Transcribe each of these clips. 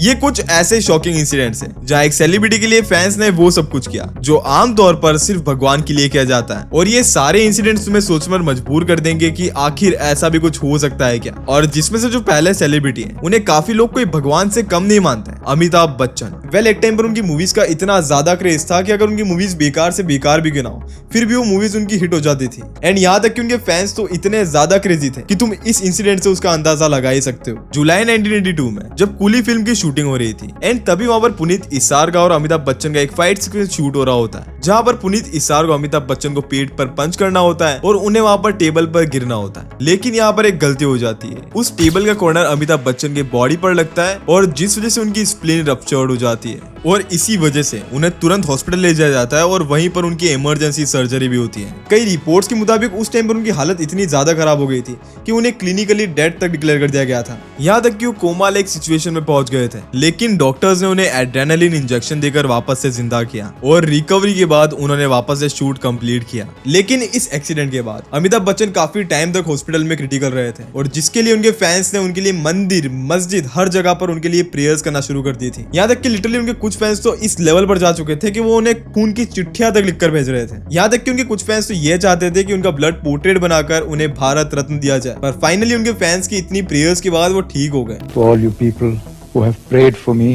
ये कुछ ऐसे शॉकिंग इंसिडेंट्स हैं जहाँ एक सेलिब्रिटी के लिए फैंस ने वो सब कुछ किया जो आमतौर पर सिर्फ भगवान के लिए किया जाता है। और ये सारे इंसिडेंट्स तुम्हें सोचने पर मजबूर कर देंगे कि आखिर ऐसा भी कुछ हो सकता है क्या। और जिसमें से जो पहले सेलिब्रिटी है उन्हें काफी लोग कोई भगवान से कम नहीं मानते हैं, अमिताभ बच्चन। वेल, एक टाइम पर उनकी मूवीज का इतना ज्यादा क्रेज था कि अगर उनकी मूवीज बेकार से बेकार भी क्यों ना हो फिर भी वो मूवीज उनकी हिट हो जाती थी। एंड यहाँ तक कि उनके फैंस तो इतने ज्यादा क्रेजी थे कि तुम इस इंसिडेंट से उसका अंदाजा लगा ही सकते हो। जुलाई 1982 में जब कूली फिल्म की शूटिंग हो रही थी एंड तभी वहां पर पुनीत इस्सार का और अमिताभ बच्चन का एक फाइट सीक्वेंस शूट हो रहा होता है जहां पर पुनीत इस्सार को अमिताभ बच्चन को पेट पर पंच करना होता है और उन्हें वहां पर टेबल पर गिरना होता है। लेकिन यहाँ पर एक गलती हो जाती है, उस टेबल का कॉर्नर अमिताभ बच्चन के बॉडी पर लगता है और जिस वजह से उनकी स्प्लीन रप्चर्ड हो जाती है और इसी वजह से उन्हें तुरंत हॉस्पिटल ले जाया जाता है और वहीं पर उनकी इमरजेंसी सर्जरी भी होती है। कई रिपोर्ट्स के मुताबिक उस टाइम पर उनकी हालत इतनी ज्यादा खराब हो गई थी कि उन्हें क्लिनिकली डेड तक डिक्लेयर कर दिया गया था, यहाँ तक कि वो कोमा लाइक सिचुएशन में पहुंच गए थे। लेकिन डॉक्टर्स ने उन्हें एड्रेनालिन इंजेक्शन देकर वापस से जिंदा किया और रिकवरी के बाद उन्होंने वापस से शूट कंप्लीट किया। लेकिन इस एक्सीडेंट के बाद अमिताभ बच्चन काफी टाइम तक हॉस्पिटल में क्रिटिकल रहे थे और जिसके लिए उनके फैंस ने उनके लिए मंदिर, मस्जिद, हर जगह पर उनके लिए प्रेयर्स करना शुरू कर दी थी। यहाँ तक कि लिटरली उनके कुछ फैंस तो इस लेवल पर जा चुके थे कि वो उन्हें खून की चिट्ठियां तक लिखकर भेज रहे थे। यहाँ तक कि उनके कुछ फैंस तो ये चाहते थे कि उनका ब्लड पोर्ट्रेट बनाकर उन्हें भारत रत्न दिया जाए, पर फाइनली उनके फैंस की इतनी प्रेयर्स के बाद वो ठीक हो गए। To all you people who have prayed for me,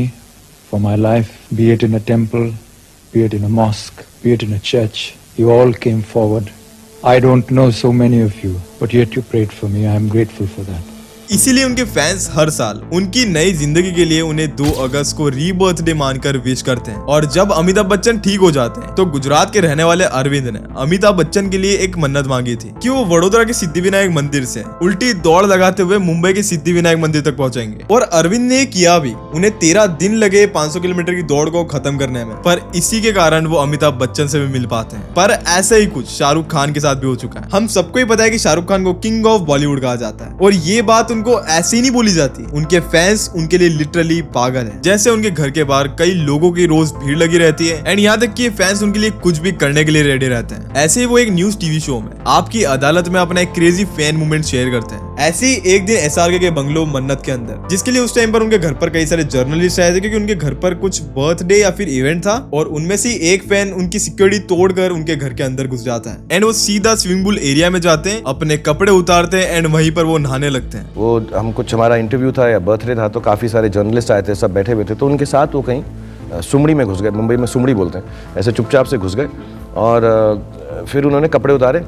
for my life, be it in a temple, be it in a mosque, be it in a church, you all came forward. I don't know so many of you, but yet you prayed for me. I am grateful for that. इसीलिए उनके fans हर साल उनकी नई जिंदगी के लिए उन्हें 2 अगस्त को रीबर्थडे मानकर विश करते हैं। और जब अमिताभ बच्चन ठीक हो जाते हैं तो गुजरात के रहने वाले अरविंद ने अमिताभ बच्चन के लिए एक मन्नत मांगी थी कि वो वडोदरा के सिद्धिविनायक मंदिर से उल्टी दौड़ लगाते हुए मुंबई के सिद्धिविनायक मंदिर तक पहुंचेंगे। और अरविंद ने किया भी। उन्हें 13 दिन लगे 500 किलोमीटर की दौड़ को खत्म करने में, पर इसी के कारण वो अमिताभ बच्चन से भी मिल पाते हैं। पर ऐसा ही कुछ शाहरुख खान के साथ भी हो चुका है। हम सबको ही पता है कि शाहरुख खान को किंग ऑफ बॉलीवुड कहा जाता है और ये बात उनको ऐसे ही नहीं बोली जाती। उनके फैंस उनके लिए लिटरली पागल हैं। जैसे उनके घर के बाहर कई लोगों की रोज भीड़ लगी रहती है एंड यहाँ तक कि फैंस उनके लिए कुछ भी करने के लिए रेडी रहते हैं। ऐसे ही वो एक न्यूज टीवी शो में आपकी अदालत में अपना एक क्रेजी फैन मूवमेंट शेयर करते हैं। ऐसे ही एक दिन एसआरके के बंगलो मन्नत के अंदर, जिसके लिए उस टाइम पर उनके घर पर कई सारे जर्नलिस्ट आए थे क्योंकि उनके घर पर कुछ बर्थडे या फिर इवेंट था और उनमें से एक फैन उनकी सिक्योरिटी तोड़कर उनके घर के अंदर घुस जाता है एंड वो सीधा स्विमिंग पूल एरिया में जाते हैं, अपने कपड़े उतारते हैं एंड वहीं पर वो नहाने लगते हैं। वो हम कुछ हमारा इंटरव्यू था या बर्थडे था तो काफ़ी सारे जर्नलिस्ट आए थे, सब बैठे हुए थे, तो उनके साथ वो कहीं सुमड़ी में घुस गए। मुंबई में सुमड़ी बोलते हैं, ऐसे चुपचाप से घुस गए और फिर उन्होंने कपड़े उतारे,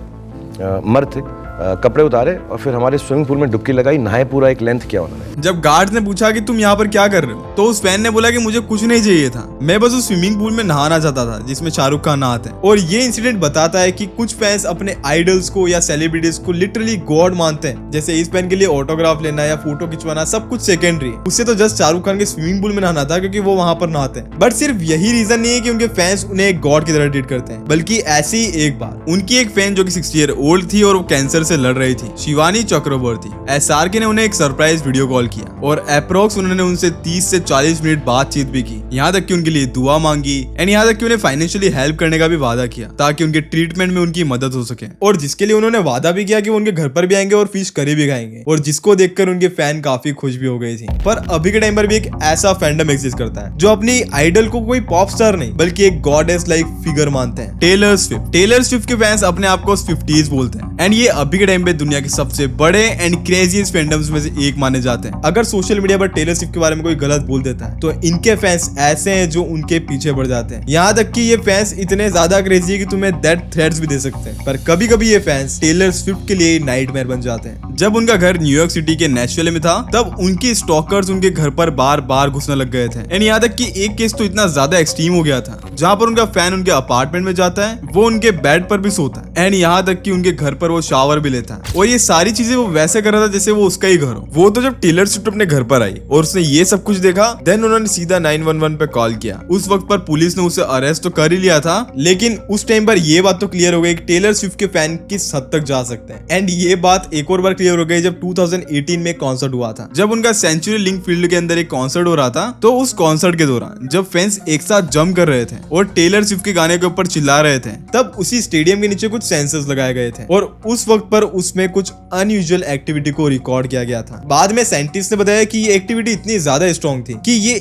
मर्द थे, कपड़े उतारे और फिर हमारे स्विमिंग पूल में डुबकी लगाई, नहाए पूरा एक लेंथ किया उन्होंने। जब गार्ड्स ने पूछा कि तुम यहाँ पर क्या कर रहे हो तो उस फैन ने बोला कि मुझे कुछ नहीं चाहिए था, मैं बस उस स्विमिंग पूल में नहाना चाहता था जिसमें शाहरुख खान नहाते हैं। और ये इंसिडेंट बताता है कि कुछ फैंस अपने आइडल्स को या सेलिब्रिटीज को लिटरली गॉड मानते हैं। जैसे इस फैन के लिए ऑटोग्राफ लेना या फोटो खिंचवाना सब कुछ सेकेंडरी है, उससे तो जस्ट शाहरुख खान के स्विमिंग पूल में नहाना था क्योंकि वो वहां पर नहाते हैं। बट सिर्फ यही रीजन नहीं है कि उनके फैंस उन्हें एक गॉड की तरह ट्रीट करते हैं, बल्कि ऐसे ही एक बार उनकी एक फैन जो कि 60 ईयर ओल्ड थी और वो कैंसर से लड़ रही थी, शिवानी चक्रवर्ती, एसआरके ने उन्हें एक सरप्राइज वीडियो कॉल किया और अप्रोक्स उन्होंने उनसे 30 से 40 मिनट बातचीत भी की। यहाँ तक कि उनके लिए दुआ मांगी एंड यहाँ तक कि उन्हें फाइनेंशियली हेल्प करने का भी वादा किया ताकि उनके ट्रीटमेंट में उनकी मदद हो सके। और जिसके लिए उन्होंने वादा भी किया कि वो उनके घर पर भी आएंगे और फिश करी भी खाएंगे, और जिसको देखकर उनके फैन काफी खुश भी हो गई थी। पर अभी के टाइम पर भी एक ऐसा फैंडम एग्जिस्ट करता है जो अपनी आइडल को कोई पॉप स्टार नहीं बल्कि एक गॉडेस लाइक फिगर मानते हैं, टेलर स्विफ्ट। टेलर स्विफ्ट के फैंस अपने आप को स्विफ्टीज बोलते हैं एंड ये अभी के टाइम पे दुनिया के सबसे बड़े एंड क्रेजीएस्ट फैंडम्स में से एक माने जाते हैं। अगर सोशल मीडिया पर टेलर स्विफ्ट के बारे में कोई गलत बोल देता है तो इनके फैंस ऐसे हैं जो उनके पीछे पड़ जाते हैं। यहाँ तक कि ये फैंस इतने ज्यादा क्रेजी है कि तुम्हें डेथ थ्रेट्स भी दे सकते हैं। पर कभी कभी ये फैंस टेलर स्विफ्ट के लिए नाइटमेयर बन जाते हैं। जब उनका घर न्यूयॉर्क सिटी के नेशविल में था तब उनके स्टॉकर्स उनके घर पर बार बार घुसने लग गए थे एंड यहाँ तक कि एक केस तो इतना ज्यादा एक्सट्रीम हो गया था जहाँ पर उनका फैन उनके अपार्टमेंट में जाता है, वो उनके बेड पर भी सोता है एंड यहाँ तक कि उनके घर पर वो शावर भी लेता है। और ये सारी चीजें वो वैसे कर रहा था जैसे वो उसका ही घर हो। वो तो जब टेलर स्विफ्ट अपने घर पर आई और उसने ये सब कुछ देखा, देन उन्होंने सीधा 911 पे कॉल किया। उस वक्त पर पुलिस ने उसे अरेस्ट तो कर ही लिया था, लेकिन उस टाइम पर ये बात तो क्लियर हो गई कि टेलर स्विफ्ट के फैन किस हद तक जा सकते हैं। एंड ये बात एक और बार क्लियर फेलियर हो गई जब 2018 में कॉन्सर्ट हुआ था। जब उनका सेंचुरी लिंक फील्ड के अंदर एक कॉन्सर्ट हो रहा था, तो उस कॉन्सर्ट के दौरान जब फैंस एक साथ जंप कर रहे थे और टेलर स्विफ्ट के गाने के ऊपर चिल्ला रहे थे, तब उसी स्टेडियम के नीचे कुछ सेंसर्स लगाए गए थे और उस वक्त पर उसमें कुछ अनयूजुअल एक्टिविटी को रिकॉर्ड किया गया था। बाद में साइंटिस्ट ने बताया कि ये एक्टिविटी इतनी ज्यादा स्ट्रॉन्ग थी कि ये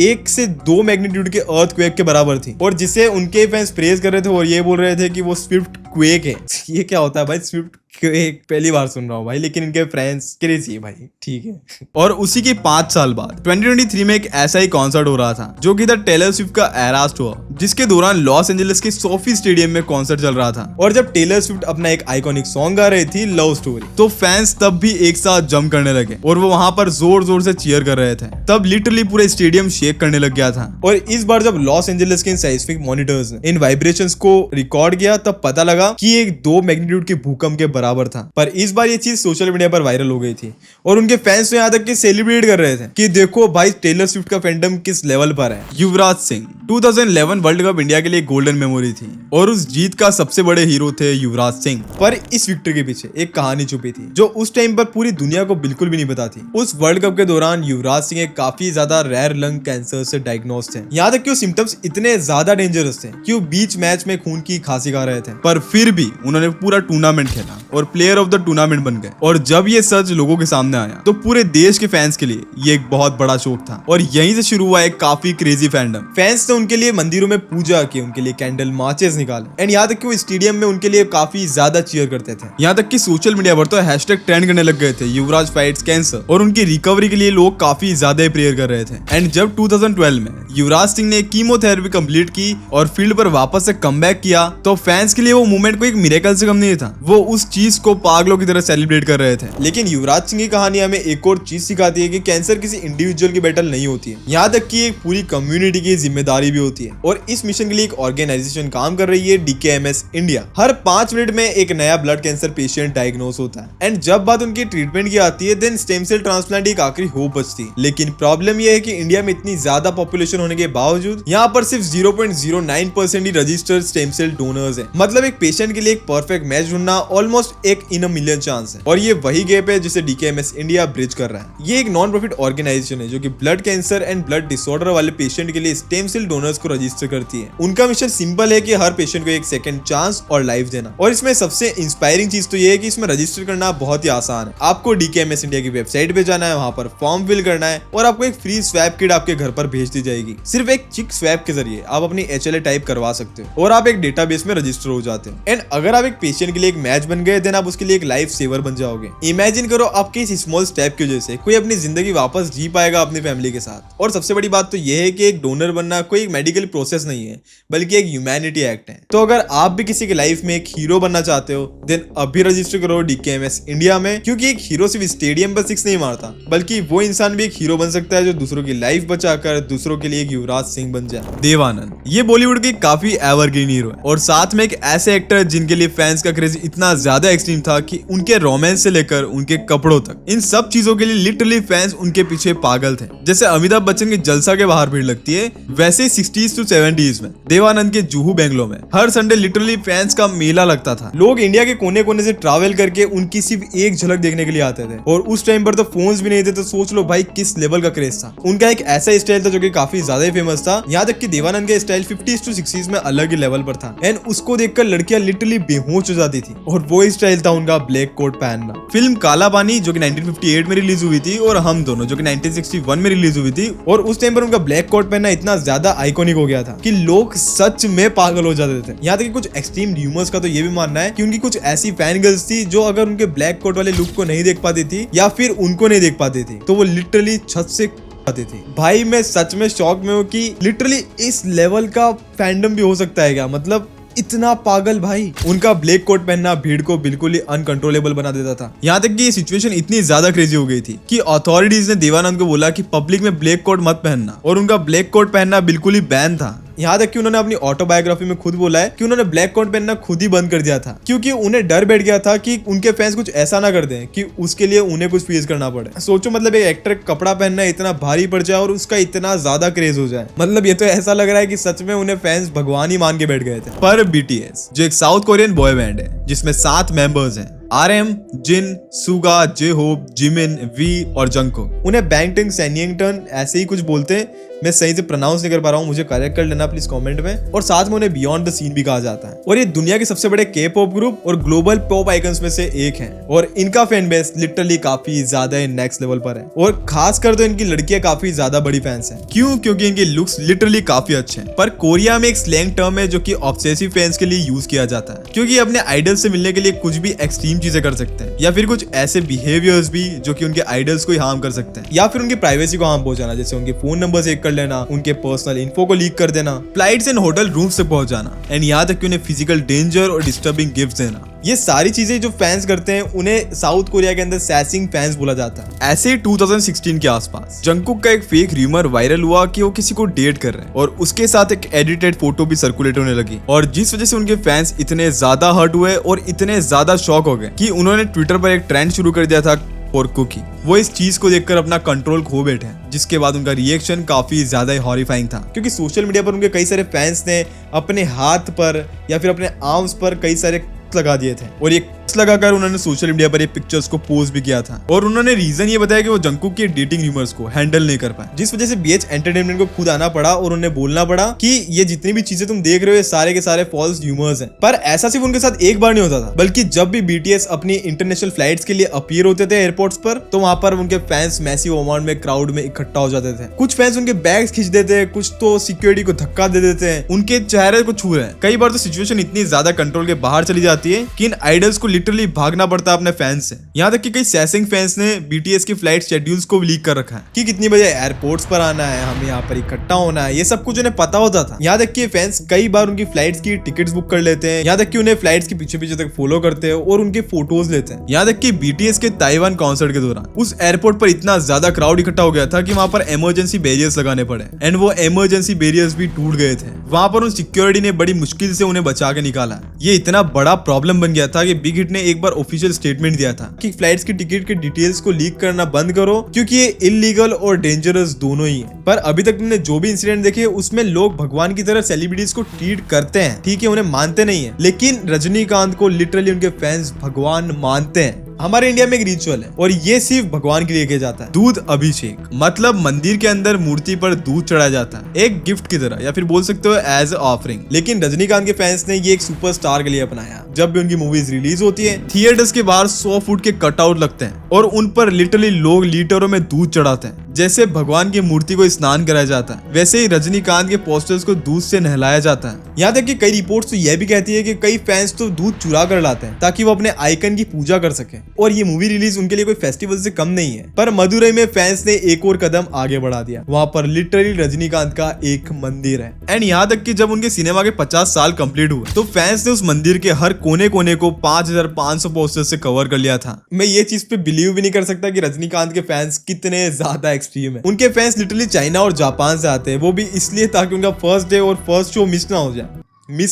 एक से 2 मैग्नीट्यूड के अर्थक्वेक के बराबर थी, और जिसे उनके फैंस प्रेज कर रहे थे और ये बोल रहे थे कि वो स्विफ्ट क्वेक है। ये क्या होता है भाई, स्विफ्ट क्वेक पहली बार सुन रहा हूँ भाई, लेकिन इनके फ्रेंड्स क्रेजी है भाई, ठीक है। और उसी के 5 साल बाद 2023 में एक ऐसा ही कॉन्सर्ट हो रहा था जो कि था टेलर स्विफ्ट का एरास टूर, जिसके दौरान लॉस एंजलिस के सोफी स्टेडियम में कॉन्सर्ट चल रहा था। और जब टेलर स्विफ्ट अपना एक आइकॉनिक सॉन्ग गा रही थी, लव स्टोरी, तो फैंस तब भी एक साथ जंप करने लगे और वो वहां पर जोर जोर से चीयर कर रहे थे। तब लिटरली पूरे स्टेडियम शेक करने लग गया था। और इस बार जब लॉस एंजलिस के साइस्मिक मॉनिटर्स ने इन वाइब्रेशंस को रिकॉर्ड किया, तब पता लगा कि एक 2 मैग्नीट्यूड के भूकंप के बराबर था। पर इस बार ये चीज सोशल मीडिया पर वायरल हो गई थी और उनके फैंस तो यहाँ तक कि सेलिब्रेट कर रहे थे कि देखो भाई टेलर स्विफ्ट का फैंडम किस लेवल पर है। Yuvraj Singh 2011 world cup India के लिए गोल्डन मेमोरी थी और उस जीत का सबसे बड़े हीरो थे युवराज सिंह। पर इस विक्ट्री के पीछे एक कहानी छुपी थी जो उस टाइम पर पूरी दुनिया को बिल्कुल भी नहीं पता थी। उस वर्ल्ड कप के दौरान युवराज सिंह एक काफी ज्यादा रेयर लंग कैंसर से डायग्नोज थे। यहाँ तक कि वो सिम्टम्स इतने ज्यादा डेंजरस थे कि वो बीच मैच में खून की खांसी खा रहे थे, पर फिर भी उन्होंने पूरा टूर्नामेंट खेला और प्लेयर ऑफ द टूर्नामेंट बन गए। और जब ये सच लोगों के सामने आया तो पूरे देश के फैंस के लिए ये एक बहुत बड़ा शौक था और यहीं से शुरू हुआ एक काफी क्रेजी फैंडम। फैंस ने उनके लिए मंदिरों में पूजा की, उनके लिए कैंडल मार्चेस निकाले एंड यहाँ तक कि वो स्टेडियम में उनके लिए काफी ज्यादा चीयर करते थे। यहाँ तक कि सोशल मीडिया पर तो हैशटैग ट्रेंड करने लग गए थे, युवराज फाइट्स कैंसर, और उनकी रिकवरी के लिए लोग काफी ज्यादा प्रेयर कर रहे थे। एंड जब 2012 में युवराज सिंह ने कीमोथेरेपी कंप्लीट की और फील्ड पर वापस से कमबैक किया, तो फैंस के लिए वो मूवमेंट को एक मिरेकल से कम नहीं था। वो उस चीज को पागलों की तरह सेलिब्रेट कर रहे थे। लेकिन युवराज सिंह की कहानी हमें एक और चीज सिखाती है कि कैंसर किसी इंडिविजुअल की बैटल नहीं होती है, यहाँ तक कि एक पूरी कम्युनिटी की जिम्मेदारी भी होती है। और इस मिशन के लिए एक ऑर्गेनाइजेशन काम कर रही है, DKMS इंडिया। हर 5 मिनट में एक नया ब्लड कैंसर पेशेंट डायग्नोज होता है एंड जब बात उनकी ट्रीटमेंट की आती है, देन स्टेम सेल ट्रांसप्लांट एक आखिरी होप बचती है। लेकिन प्रॉब्लम यह है कि इंडिया में इतनी ज्यादा पॉपुलेशन होने के बावजूद यहाँ पर सिर्फ 0.09% ही रजिस्टर्ड स्टेम सेल डोनर्स है। मतलब एक पेशेंट के लिए एक परफेक्ट मैच ढूंढना almost 1 in a million chance है। और ये वही गैप है जिसे DKMS इंडिया ब्रिज कर रहा है। ये एक नॉन प्रॉफिट ऑर्गेनाइजेशन है जो कि blood cancer and blood disorder वाले पेशेंट के लिए स्टेम सेल डोनर्स को रजिस्टर करती है। उनका मिशन सिंपल है कि हर पेशेंट को एक सेकंड चांस और लाइफ देना। और इसमें सबसे इंस्पायरिंग चीज तो ये है कि इसमें रजिस्टर करना बहुत ही आसान है। आपको DKMS इंडिया की वेबसाइट पे जाना है, वहां पर फॉर्म फिल करना है और आपको एक फ्री स्वैप किट आपके घर पर भेज दी जाएगी। सिर्फ एक चिक स्वैप के जरिए आप अपनी HLA टाइप करवा सकते हो और आप एक डेटाबेस में रजिस्टर हो जाते हो। एंड अगर आप एक पेशेंट के लिए एक मैच बन गए, देन आप उसके लिए एक लाइफ सेवर बन जाओगे। इमेजिन करो आपके इस स्मॉल स्टेप की वजह से कोई अपनी जिंदगी वापस जी पाएगा अपनी फैमिली के साथ। और सबसे बड़ी बात तो यह है कि एक डोनर बनना कोई एक मेडिकल प्रोसेस नहीं है, बल्कि एक ह्यूमैनिटी एक्ट है। तो अगर आप भी किसी की लाइफ में एक हीरो बनना चाहते हो, देन अभी रजिस्टर करो DKMS इंडिया में, क्योंकि एक हीरो सिर्फ स्टेडियम पर 6 नहीं मारता, बल्कि वो इंसान भी एक हीरो बन सकता है जो दूसरों की लाइफ बचाकर दूसरों के लिए एक युवराज सिंह बन जाए। देव आनंद ये बॉलीवुड की काफी एवरग्रीन हीरो है और साथ में एक ऐसे एक्टर जिनके लिए फैंस का क्रेज इतना ज्यादा एक्सट्रीम था कि उनके रोमांस से लेकर उनके कपड़ों तक, इन सब चीजों के लिए लिटरली फैंस उनके पीछे पागल थे। जैसे अमिताभ बच्चन के जलसा के बाहर भीड़ लगती है, वैसे ही 60s to 70s में देव आनंद के जुहू बेंगलोर में हर संडे लिटरली फैंस का मेला लगता था। लोग इंडिया के कोने कोने से ट्रैवल करके उनकी सिर्फ एक झलक देखने के लिए आते थे। और उस टाइम पर तो फोन्स भी नहीं थे, तो सोच लो भाई किस लेवल का क्रेज था। उनका एक ऐसा स्टाइल था जो कि काफी ज्यादा ही फेमस था, यहाँ तक कि देवानंद का स्टाइल 50s to 60s में अलग ही लेवल पर था एंड उसको देखकर लड़कियां लिटरली बेहोश हो जाती थी। और वो स्टाइल था उनका ब्लैक कोट पहनना। फिल्म काला पानी जो कि 1958 में रिलीज हुई थी और हम दोनों जो कि 1961 में रिलीज हुई थी, और उस टाइम पर उनका ब्लैक कोट पहनना इतना ज्यादा आइकॉनिक हो गया था कि लोग सच में पागल हो जाते थे। यहाँ तक कि कुछ एक्सट्रीम र्यूमर्स का तो ये भी मानना है कि उनकी कुछ ऐसी फैन गर्ल्स थी जो अगर उनके ब्लैक कोट वाले लुक को नहीं देख पाती थी या फिर उनको नहीं देख पाती थी, तो वो लिटरली छत से आती थी। भाई मैं सच में शॉक में हूँ कि लिटरली इस लेवल का फैंडम भी हो सकता है क्या, मतलब इतना पागल भाई। उनका ब्लैक कोट पहनना भीड़ को बिल्कुल ही अनकंट्रोलेबल बना देता था। यहाँ तक कि ये सिचुएशन इतनी ज्यादा क्रेजी हो गई थी कि अथॉरिटीज ने देवानंद को बोला कि पब्लिक में ब्लैक कोट मत पहनना, और उनका ब्लैक कोट पहनना बिल्कुल ही बैन था। यहाँ तक कि उन्होंने अपनी ऑटोबायोग्राफी में खुद बोला है कि उन्होंने ब्लैक कोट पहनना खुद ही बंद कर दिया था, क्योंकि उन्हें डर बैठ गया था कि उनके फैंस कुछ ऐसा ना कर दें कि उसके लिए उन्हें कुछ फेस करना पड़े। सोचो मतलब एक एक्टर कपड़ा पहनना इतना भारी पड़ जाए और उसका इतना ज्यादा क्रेज हो जाए, मतलब ये तो ऐसा लग रहा है कि सच में उन्हें फैंस भगवान ही मान के बैठ गए थे। पर BTS जो एक साउथ कोरियन बॉय बैंड है जिसमें 7 मेंबर्स हैं, RM, Jin, Suga, J Hope, Jimin, V और जंगकुक। उन्हें बैंगटन सैनिंगटन ऐसे ही कुछ बोलते हैं, मैं सही से प्रोनाउंस नहीं कर पा रहा हूँ, मुझे करेक्ट कर लेना प्लीज कमेंट में। और साथ में उन्हें बियॉन्ड द सीन भी कहा जाता है और ये दुनिया के सबसे बड़े के पॉप ग्रुप और ग्लोबल पॉप आइकन्स में से एक है और इनका फैन बेस लिटरली काफी ज्यादा नेक्स्ट लेवल पर है और खासकर तो इनकी लड़कियां काफी ज्यादा बड़ी फैंस हैं। क्यों? क्योंकि इनके लुक्स लिटरली काफी अच्छे हैं। पर कोरिया में एक स्लैंग टर्म है जो कि ऑब्सेसिव फैंस के लिए यूज किया जाता है, क्योंकि अपने आइडल से मिलने के लिए कुछ भी एक्सट्रीम चीजें कर सकते हैं या फिर कुछ ऐसे बिहेवियर्स भी जो कि उनके आइडल्स को हार्म कर सकते हैं या फिर उनकी प्राइवेसी को हार्म पहुंचाना, जैसे उनके फोन नंबर चेक कर लेना, उनके पर्सनल इन्फो को लीक कर देना, फ्लाइट्स एंड होटल रूम्स तक पहुंच जाना एंड यहाँ तक कि उन्हें फिजिकल डेंजर और डिस्टर्बिंग गिफ्ट देना। ये सारी चीजें जो फैंस करते हैं उन्हें साउथ कोरिया के अंदर सैसिंग फैंस बोला जाता है। ऐसे 2016 के आसपास जंगकुक का एक फेक र्यूमर वायरल हुआ कि वो किसी को डेट कर रहे हैं और उसके साथ एक एडिटेड फोटो भी सर्कुलेट होने लगी और जिस वजह से उनके फैंस इतने ज्यादा हर्ट हुए और इतने ज्यादा शॉक हो गए कि उन्होंने ट्विटर पर एक ट्रेंड शुरू कर दिया था फॉर कुकी। वो इस चीज को देखकर अपना कंट्रोल खो बैठे, जिसके बाद उनका रिएक्शन काफी ज्यादा हॉरिफाइंग था, क्योंकि सोशल मीडिया पर उनके कई सारे फैंस ने अपने हाथ पर या फिर अपने आर्म्स पर कई सारे लगा दिए थे और ये लगाकर उन्होंने सोशल मीडिया पर ये पिक्चर्स को पोस्ट भी किया था और उन्होंने रीजन ये बताया कि वो जंगकुक के डेटिंग र्यूमर्स को हैंडल नहीं कर पाए, जिस वजह से BH एंटरटेनमेंट को खुद आना पड़ा और उन्हें बोलना पड़ा कि ये जितनी भी चीजें तुम देख रहे हो ये सारे के सारे फॉल्स र्यूमर्स हैं। पर ऐसा सिर्फ उनके साथ एक बार नहीं होता था, बल्कि जब भी BTS अपनी इंटरनेशनल फ्लाइट्स के लिए अपीयर होते थे एयरपोर्ट्स पर तो वहां पर उनके फैंस मैसिव अमाउंट में क्राउड में इकट्ठा हो जाते थे। कुछ फैंस उनके बैग्स खींच देते, कुछ तो सिक्योरिटी को धक्का दे देते हैं, उनके चेहरे को छू रहे हैं। कई बार तो सिचुएशन इतनी ज्यादा कंट्रोल के बाहर चली जाती है कि इन आइडल्स को लिटरली भागना पड़ता है अपने फैंस से। यहाँ तक कि कई सैसिंग फैंस ने BTS की फ्लाइट शेड्यूल्स को लीक कर रखा है कि कितनी बजे एयरपोर्ट्स पर आना है, हमें यहाँ पर इकट्ठा होना है, ये सब कुछ उन्हें पता होता था। यहाँ तक कि फैंस कई बार उनकी फ्लाइट्स की टिकट्स बुक कर लेते हैं, यहाँ तक कि उन्हें फ्लाइट्स के पीछे पीछे तक फॉलो करते हैं और उनके फोटोज लेते हैं। यहाँ तक कि BTS के ताइवान कॉन्सर्ट के दौरान उस एयरपोर्ट पर इतना ज्यादा क्राउड इकट्ठा हो गया था कि वहां पर इमरजेंसी बैरियर्स लगाने पड़े एंड वो इमरजेंसी बैरियर्स भी टूट गए थे। वहां पर उन सिक्योरिटी ने बड़ी मुश्किल से उन्हें बचा के निकाला। ये इतना बड़ा प्रॉब्लम बन गया था कि बिग हिट ने एक बार ऑफिशियल स्टेटमेंट दिया था कि फ्लाइट्स की टिकट के डिटेल्स को लीक करना बंद करो, क्योंकि ये इलीगल और डेंजरस दोनों ही है। पर अभी तक तुमने जो भी इंसिडेंट देखे उसमें लोग भगवान की तरह सेलिब्रिटीज को ट्रीट करते हैं, ठीक है, उन्हें मानते नहीं है, लेकिन रजनीकांत को लिटरली उनके फैंस भगवान मानते हैं। हमारे इंडिया में एक रिचुअल है और ये सिर्फ भगवान के लिए किया जाता है, दूध अभिषेक। मतलब मंदिर के अंदर मूर्ति पर दूध चढ़ाया जाता है एक गिफ्ट की तरह या फिर बोल सकते हो एज ऑफरिंग। लेकिन रजनीकांत के फैंस ने ये एक सुपरस्टार के लिए अपनाया। जब भी उनकी मूवीज रिलीज होती है थिएटर्स के बाहर 100 फुट के कटआउट लगते हैं और उन पर लिटरली लोग लीटरों में दूध चढ़ाते हैं। जैसे भगवान की मूर्ति को स्नान कराया जाता है, वैसे ही रजनीकांत के पोस्टर्स को दूध से नहलाया जाता है। यहाँ तक कि कई रिपोर्ट्स तो यह भी कहती है कि कई फैंस तो दूध चुरा कर लाते हैं ताकि वो अपने आइकन की पूजा कर सके। और ये मूवी रिलीज उनके लिए कोई फेस्टिवल से कम नहीं है। पर मदुरई में फैंस ने एक और कदम आगे बढ़ा दिया। वहां पर लिटरली रजनीकांत का एक मंदिर है एंड यहाँ तक कि जब उनके सिनेमा के 50 साल कंप्लीट हुए तो फैंस ने उस मंदिर के हर कोने कोने को 5500 पोस्टर से कवर कर लिया था। मैं ये चीज पे बिलीव भी नहीं कर सकता कि रजनीकांत के फैंस कितने ज्यादा एक्सट्रीम है। उनके फैंस लिटरली चाइना और जापान से आते हैं, वो भी इसलिए ताकि उनका फर्स्ट डे और फर्स्ट शो मिस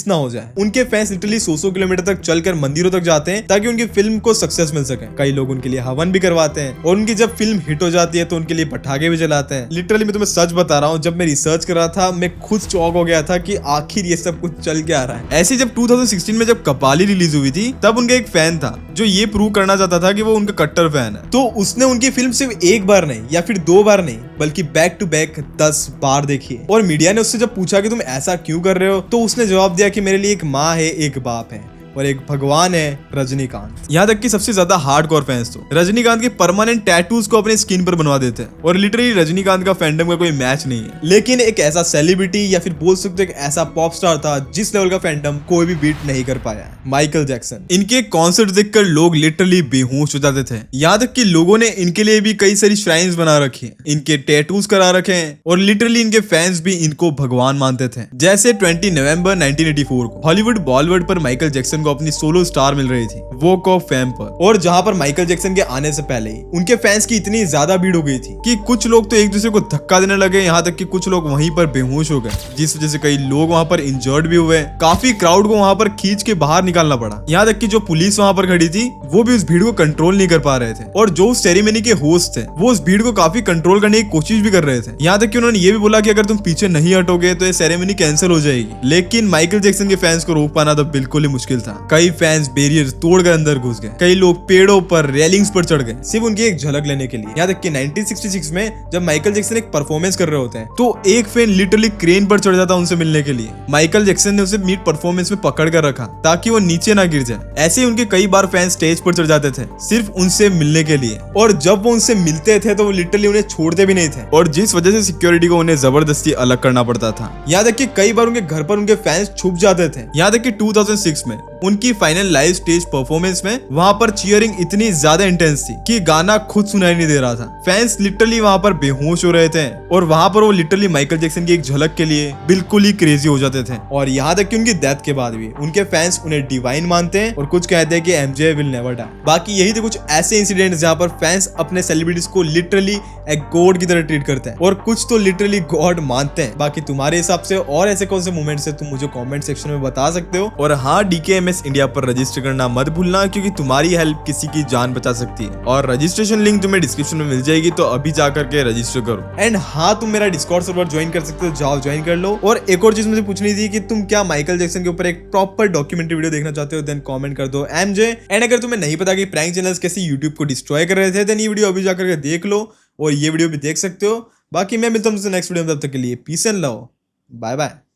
ना हो जाए। उनके फैंस लिटरली 100 किलोमीटर तक चलकर मंदिरों तक जाते हैं ताकि उनकी फिल्म को सक्सेस मिल सके। कई लोग उनके लिए हवन भी करवाते हैं और उनकी जब फिल्म हिट हो जाती है तो उनके लिए पटाखे भी जलाते हैं। लिटरली मैं तुम्हें सच बता रहा हूँ, जब मैं रिसर्च कर रहा था मैं खुद चौंक हो गया था कि आखिर ये सब कुछ चल के आ रहा है। ऐसे जब 2016 में जब कपाली रिलीज हुई थी तब उनका एक फैन था जो ये प्रूव करना चाहता था कि वो उनका कट्टर फैन है, तो उसने उनकी फिल्म सिर्फ एक बार नहीं या फिर 2 बार नहीं बल्कि बैक टू बैक 10 बार देखी है। और मीडिया ने उससे जब पूछा कि तुम ऐसा क्यों कर रहे हो तो उसने जवाब दिया कि मेरे लिए एक माँ है, एक बाप है और एक भगवान है रजनीकांत। यहाँ तक कि सबसे ज्यादा हार्डकोर फैंस तो रजनीकांत के परमानेंट टैटूज को अपने स्किन पर बनवा देते हैं और लिटरली रजनीकांत का फैंडम का कोई मैच नहीं है। लेकिन एक ऐसा सेलिब्रिटी या फिर बोल सकते एक ऐसा पॉप स्टार था जिस लेवल का फैंडम कोई भी बीट नहीं कर पाया, माइकल जैक्सन। इनके कॉन्सर्ट देखकर लोग लिटरली बेहोश हो जाते थे। यहाँ तक कि लोगों ने इनके लिए भी कई सारी श्राइन्स बना रखी है, इनके टैटूज करा रखे हैं और लिटरली इनके फैंस भी इनको भगवान मानते थे। जैसे 20 नवंबर 1984 को हॉलीवुड बॉलीवुड पर माइकल जैक्सन को अपनी सोलो स्टार मिल रही थी वॉक ऑफ फेम पर, और जहां पर माइकल जैक्सन के आने से पहले ही उनके फैंस की इतनी ज्यादा भीड़ हो गई थी कि कुछ लोग तो एक दूसरे को धक्का देने लगे, यहाँ तक कि कुछ लोग वहीं पर बेहोश हो गए, जिस वजह से कई लोग वहां पर इंजर्ड भी हुए। काफी क्राउड को वहां पर खींच के बाहर निकालना पड़ा। यहाँ तक कि जो पुलिस वहां पर खड़ी थी वो भी उस भीड़ को कंट्रोल नहीं कर पा रहे थे और जो उस सेरेमनी के होस्ट थे वो उस भीड़ को काफी कंट्रोल करने की कोशिश भी कर रहे थे। यहाँ तक कि उन्होंने ये भी बोला कि अगर तुम पीछे नहीं हटोगे तो ये सेरेमनी कैंसिल हो जाएगी। लेकिन माइकल जैक्सन के फैंस को रोक पाना तो बिल्कुल ही मुश्किल था। कई फैंस बैरियर तोड़कर अंदर घुस गए, कई लोग पेड़ों पर रेलिंग्स पर चढ़ गए सिर्फ उनकी एक झलक लेने के लिए। यहाँ तक कि 1966 में जब माइकल जैक्सन एक परफॉर्मेंस कर रहे होते हैं तो एक फैन लिटरली क्रेन पर चढ़ जाता उनसे मिलने के लिए। माइकल जैक्सन ने उसे मिड परफॉर्मेंस में पकड़ कर रखा ताकि वो नीचे ना गिर जाए। ऐसे ही उनके कई बार फैन स्टेज पर चढ़ जाते थे सिर्फ उनसे मिलने के लिए, और जब वो उनसे मिलते थे तो वो लिटरली उन्हें छोड़ते भी नहीं थे, और जिस वजह से सिक्योरिटी को उन्हें जबरदस्ती अलग करना पड़ता था। यहाँ तक कि कई बार उनके घर पर उनके फैंस छुप जाते थे। यहाँ तक कि 2006 में उनकी फाइनल लाइव स्टेज परफॉर्मेंस में वहां पर चीयरिंग इतनी ज्यादा इंटेंस थी कि गाना खुद सुनाई नहीं दे रहा था। फैंस लिटरली वहां पर बेहोश हो रहे थे और वहां पर वो लिटरली माइकल जैक्सन की एक झलक के लिए बिल्कुल ही क्रेजी हो जाते थे। और यहाँ तक कि उनकी डेथ के बाद भी उनके फैंस उन्हें डिवाइन मानते हैं और कुछ कहते हैं कि एमजे विल नेवर डाई। बाकी यही थे कुछ ऐसे इंसिडेंट्स जहाँ पर फैंस अपने सेलिब्रिटीज को लिटरली एक गॉड की तरह ट्रीट करते हैं और कुछ तो लिटरली गॉड मानते हैं। बाकी तुम्हारे हिसाब से और ऐसे कौन से मोमेंट्स है तुम मुझे कमेंट सेक्शन में बता सकते हो। और हाँ, DKMS इंडिया पर रजिस्टर करना मत भूलना क्योंकि तुम्हारी हेल्प किसी की जान बचा सकती है। और रजिस्ट्रेशन लिंक तुम्हें डिस्क्रिप्शन में मिल जाएगी, तो अभी जाकर के रजिस्टर करो। एंड हाँ, तुम मेरा डिस्कॉर्ड सर्वर ज्वाइन कर सकते हो, जाओ ज्वाइन कर लो। और एक और चीज मुझे पूछनी थी कि तुम क्या माइकल जैक्सन के ऊपर एक प्रॉपर डॉक्यूमेंट्री वीडियो देखना चाहते हो, देन कमेंट कर दो MJ। एंड अगर तुम्हें नहीं पता कि प्रैंक चैनल्स कैसे यूट्यूब को डिस्ट्रॉय कर रहे थे, देन ये वीडियो अभी जाकर के देख लो और ये वीडियो भी देख सकते हो। बाकी मैं मिलता हूं तुमसे नेक्स्ट वीडियो में, तब तक के लिए peace and love, bye bye.